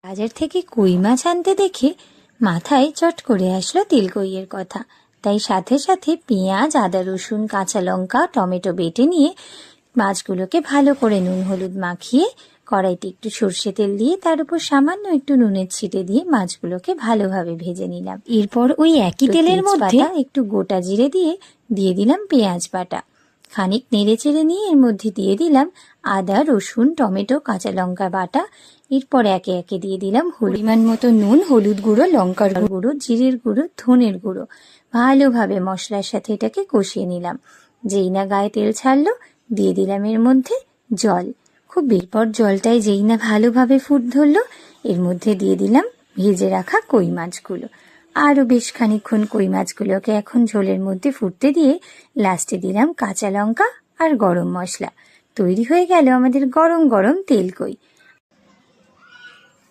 বাজার থেকে কই মাছ আনতে দেখে মাথায় চট করে আসলো তেলকইয়ের কথা। তাই সাথে সাথে পেঁয়াজ, আদা, রসুন, কাঁচা লঙ্কা, টমেটো বেটে নিয়ে মাছগুলোকে ভালো করে নুন হলুদ মাখিয়ে কড়াইতে একটু সর্ষে তেল দিয়ে তার উপর সামান্য একটু নুনের ছিটে দিয়ে মাছগুলোকে ভালোভাবে ভেজে নিলাম। এরপর ওই একই তেলের মধ্যে একটু গোটা জিরে দিয়ে দিলাম পেঁয়াজ বাটা। খানিক নেড়ে চেড়ে নিয়ে এর মধ্যে দিয়ে দিলাম আদা, রসুন, টমেটো, কাঁচা লঙ্কা বাটা। এরপর একে একে দিয়ে দিলাম পরিমাণ মতো নুন, হলুদ গুঁড়ো, লঙ্কার গুঁড়ো, জিরের গুঁড়ো, ধনের গুঁড়ো। ভালোভাবে মশলার সাথে এটাকে কষিয়ে নিলাম। যেই না গায়ে তেল ছাড়লো দিয়ে দিলাম এর মধ্যে জল। খুব এরপর জলটায় যেই না ভালোভাবে ফুট ধরলো এর মধ্যে দিয়ে দিলাম ভেজে রাখা কই মাছগুলো। আরও বেশ খানিকক্ষণ কই মাছগুলোকে এখন ঝোলের মধ্যে ফুটতে দিয়ে লাস্টে দিলাম কাঁচা লঙ্কা আর গরম মশলা। তৈরি হয়ে গেল আমাদের গরম গরম তেলকই।